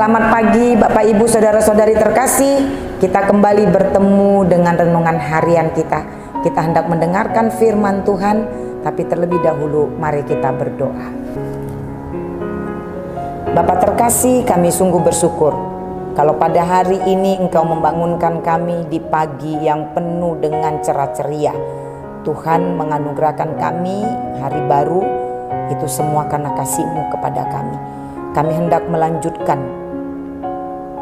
Selamat pagi Bapak Ibu Saudara-saudari terkasih. Kita kembali bertemu dengan renungan harian kita. Kita hendak mendengarkan firman Tuhan, tapi terlebih dahulu mari kita berdoa. Bapak terkasih, kami sungguh bersyukur kalau pada hari ini Engkau membangunkan kami di pagi yang penuh dengan cerah ceria. Tuhan menganugerahkan kami hari baru, itu semua karena kasih-Mu kepada kami. Kami hendak melanjutkan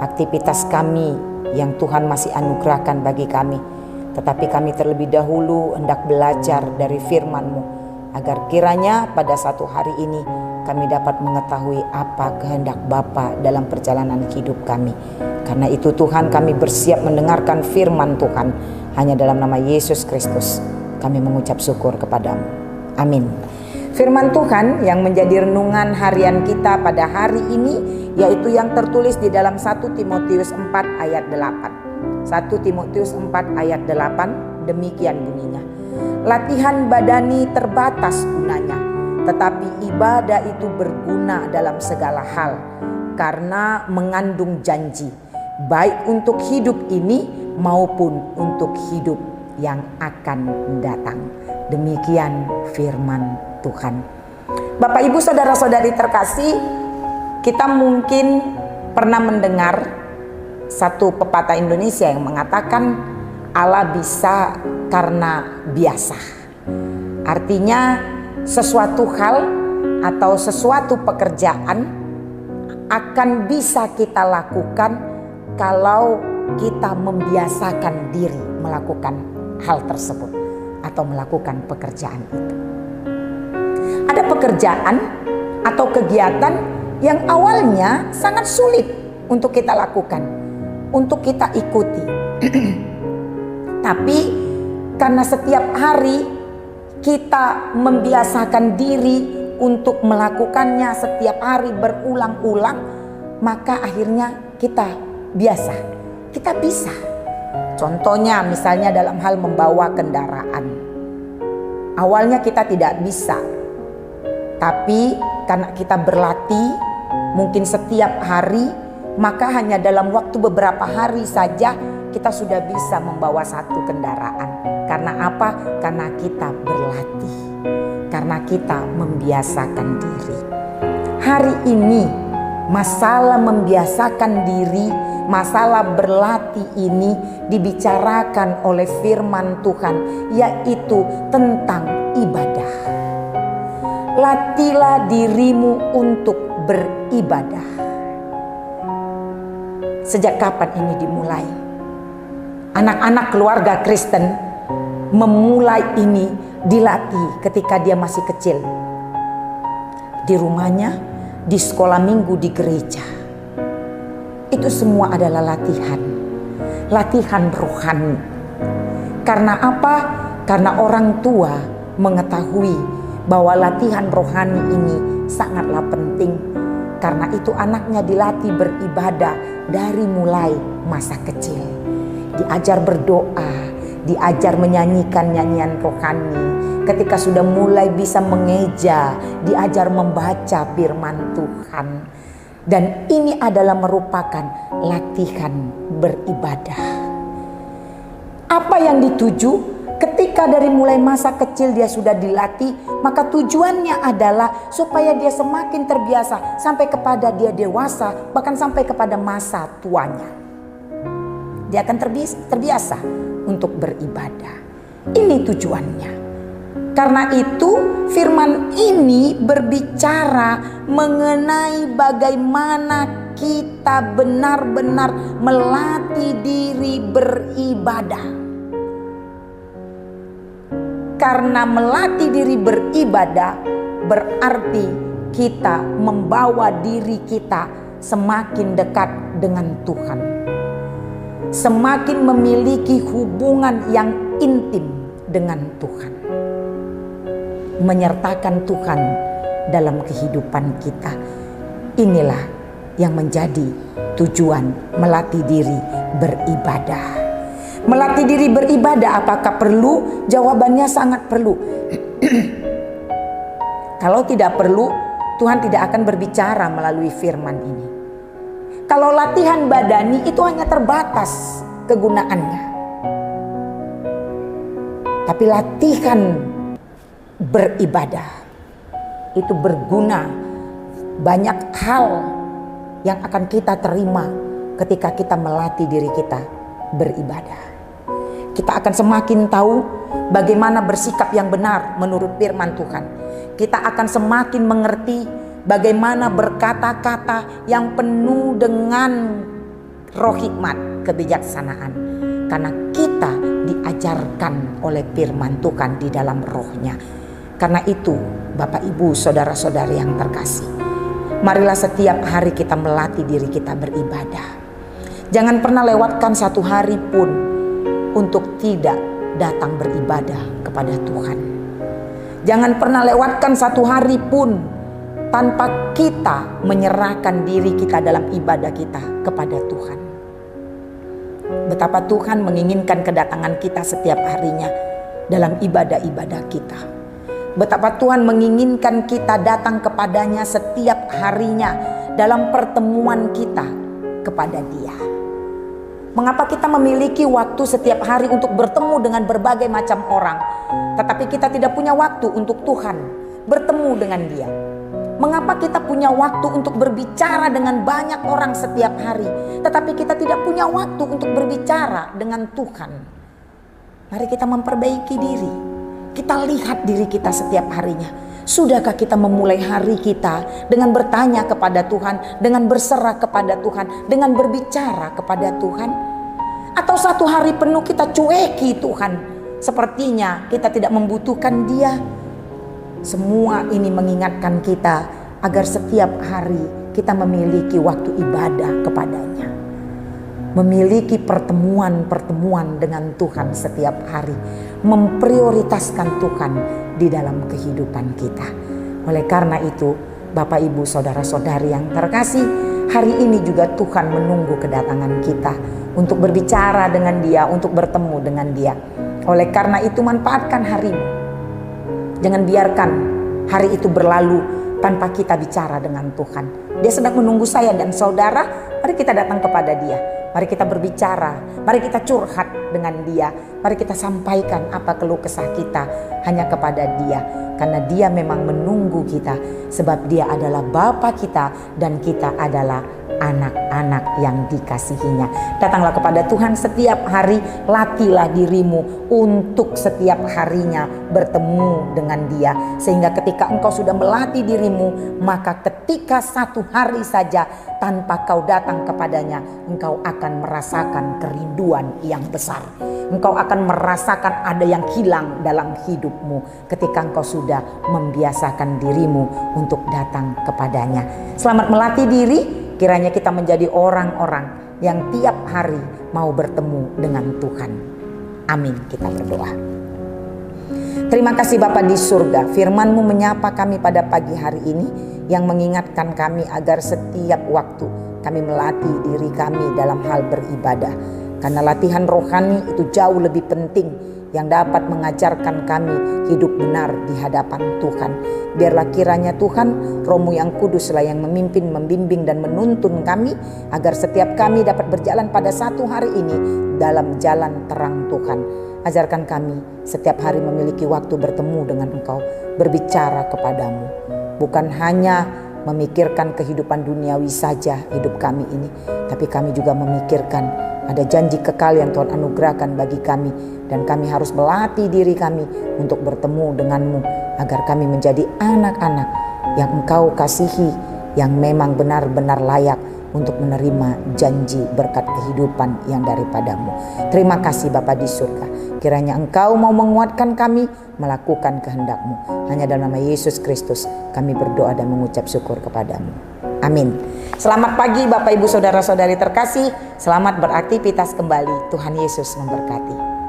aktivitas kami yang Tuhan masih anugerahkan bagi kami. Tetapi kami terlebih dahulu hendak belajar dari firman-Mu, agar kiranya pada satu hari ini kami dapat mengetahui apa kehendak Bapa dalam perjalanan hidup kami. Karena itu Tuhan, kami bersiap mendengarkan firman Tuhan. Hanya dalam nama Yesus Kristus kami mengucap syukur kepadamu. Amin. Firman Tuhan yang menjadi renungan harian kita pada hari ini, yaitu yang tertulis di dalam 1 Timotius 4 ayat 8. 1 Timotius 4 ayat 8, demikian bunyinya. Latihan badani terbatas gunanya, tetapi ibadah itu berguna dalam segala hal, karena mengandung janji, baik untuk hidup ini maupun untuk hidup yang akan datang. Demikian firman Tuhan. Bapak Ibu Saudara-saudari terkasih, kita mungkin pernah mendengar satu pepatah Indonesia yang mengatakan Allah bisa karena biasa. Artinya sesuatu hal atau sesuatu pekerjaan akan bisa kita lakukan kalau kita membiasakan diri melakukan hal tersebut atau melakukan pekerjaan itu. Ada pekerjaan atau kegiatan yang awalnya sangat sulit untuk kita lakukan, untuk kita ikuti. Tapi karena setiap hari kita membiasakan diri untuk melakukannya setiap hari berulang-ulang, maka akhirnya kita biasa, kita bisa. Contohnya misalnya dalam hal membawa kendaraan. Awalnya kita tidak bisa, tapi karena kita berlatih mungkin setiap hari, maka hanya dalam waktu beberapa hari saja kita sudah bisa membawa satu kendaraan. Karena apa? Karena kita berlatih, karena kita membiasakan diri. Hari ini masalah membiasakan diri, masalah berlatih ini dibicarakan oleh firman Tuhan, yaitu tentang ibadah. Latihlah dirimu untuk beribadah. Sejak kapan ini dimulai? Anak-anak keluarga Kristen memulai ini dilatih ketika dia masih kecil. Di rumahnya, di sekolah minggu, di gereja. Itu semua adalah latihan. Latihan rohani. Karena apa? Karena orang tua mengetahui bahwa latihan rohani ini sangatlah penting. Karena itu anaknya dilatih beribadah dari mulai masa kecil. Diajar berdoa, diajar menyanyikan nyanyian rohani. Ketika sudah mulai bisa mengeja, diajar membaca firman Tuhan. Dan ini adalah merupakan latihan beribadah. Apa yang dituju? Ketika dari mulai masa kecil dia sudah dilatih, maka tujuannya adalah supaya dia semakin terbiasa sampai kepada dia dewasa, bahkan sampai kepada masa tuanya. Dia akan terbiasa untuk beribadah. Ini tujuannya. Karena itu firman ini berbicara mengenai bagaimana kita benar-benar melatih diri beribadah. Karena melatih diri beribadah berarti kita membawa diri kita semakin dekat dengan Tuhan. Semakin memiliki hubungan yang intim dengan Tuhan. Menyertakan Tuhan dalam kehidupan kita. Inilah yang menjadi tujuan melatih diri beribadah. Melatih diri beribadah apakah perlu? Jawabannya sangat perlu. Kalau tidak perlu, Tuhan tidak akan berbicara melalui firman ini. Kalau latihan badani itu hanya terbatas kegunaannya. Tapi latihan beribadah itu berguna. Banyak hal yang akan kita terima ketika kita melatih diri kita beribadah. Kita akan semakin tahu bagaimana bersikap yang benar menurut firman Tuhan. Kita akan semakin mengerti bagaimana berkata-kata yang penuh dengan roh hikmat, kebijaksanaan. Karena kita diajarkan oleh firman Tuhan di dalam rohnya. Karena itu Bapak Ibu saudara-saudari yang terkasih, marilah setiap hari kita melatih diri kita beribadah. Jangan pernah lewatkan satu hari pun untuk tidak datang beribadah kepada Tuhan. Jangan pernah lewatkan satu hari pun tanpa kita menyerahkan diri kita dalam ibadah kita kepada Tuhan. Betapa Tuhan menginginkan kedatangan kita setiap harinya dalam ibadah-ibadah kita. Betapa Tuhan menginginkan kita datang kepadanya setiap harinya dalam pertemuan kita kepada Dia. Mengapa kita memiliki waktu setiap hari untuk bertemu dengan berbagai macam orang, tetapi kita tidak punya waktu untuk Tuhan, bertemu dengan Dia? Mengapa kita punya waktu untuk berbicara dengan banyak orang setiap hari, tetapi kita tidak punya waktu untuk berbicara dengan Tuhan? Mari kita memperbaiki diri. Kita lihat diri kita setiap harinya. Sudahkah kita memulai hari kita dengan bertanya kepada Tuhan, dengan berserah kepada Tuhan, dengan berbicara kepada Tuhan? Atau satu hari penuh kita cueki Tuhan, sepertinya kita tidak membutuhkan Dia? Semua ini mengingatkan kita agar setiap hari kita memiliki waktu ibadah kepadanya, memiliki pertemuan-pertemuan dengan Tuhan setiap hari, memprioritaskan Tuhan di dalam kehidupan kita. Oleh karena itu, Bapak Ibu saudara-saudari yang terkasih, hari ini juga Tuhan menunggu kedatangan kita untuk berbicara dengan Dia, untuk bertemu dengan Dia. Oleh karena itu, manfaatkan harimu. Jangan biarkan hari itu berlalu tanpa kita bicara dengan Tuhan. Dia sedang menunggu saya dan saudara. Mari kita datang kepada Dia. Mari kita berbicara, mari kita curhat dengan Dia. Mari kita sampaikan apa keluh kesah kita hanya kepada Dia. Karena Dia memang menunggu kita, sebab Dia adalah Bapa kita dan kita adalah anak-anak yang dikasihinya. Datanglah kepada Tuhan setiap hari, latihlah dirimu untuk setiap harinya bertemu dengan Dia. Sehingga ketika engkau sudah melatih dirimu, maka ketika satu hari saja tanpa kau datang kepadanya, engkau akan merasakan kerinduan yang besar. Engkau akan merasakan ada yang hilang dalam hidupmu ketika engkau sudah membiasakan dirimu untuk datang kepadanya. Selamat melatih diri. Kiranya kita menjadi orang-orang yang tiap hari mau bertemu dengan Tuhan. Amin. Kita berdoa. Terima kasih Bapa di surga. Firman-Mu menyapa kami pada pagi hari ini, yang mengingatkan kami agar setiap waktu kami melatih diri kami dalam hal beribadah. Karena latihan rohani itu jauh lebih penting, yang dapat mengajarkan kami hidup benar di hadapan Tuhan. Biarlah kiranya Tuhan, Roh-Mu yang kuduslah yang memimpin, membimbing dan menuntun kami, agar setiap kami dapat berjalan pada satu hari ini dalam jalan terang Tuhan. Ajarkan kami setiap hari memiliki waktu bertemu dengan Engkau, berbicara kepadamu. Bukan hanya memikirkan kehidupan duniawi saja hidup kami ini, tapi kami juga memikirkan ada janji kekal yang Tuhan anugerahkan bagi kami, dan kami harus melatih diri kami untuk bertemu dengan-Mu agar kami menjadi anak-anak yang Engkau kasihi, yang memang benar-benar layak untuk menerima janji berkat kehidupan yang daripada-Mu. Terima kasih Bapa di surga. Kiranya Engkau mau menguatkan kami melakukan kehendak-Mu. Hanya dalam nama Yesus Kristus kami berdoa dan mengucap syukur kepadamu. Amin. Selamat pagi Bapak Ibu saudara-saudari terkasih. Selamat beraktivitas kembali. Tuhan Yesus memberkati.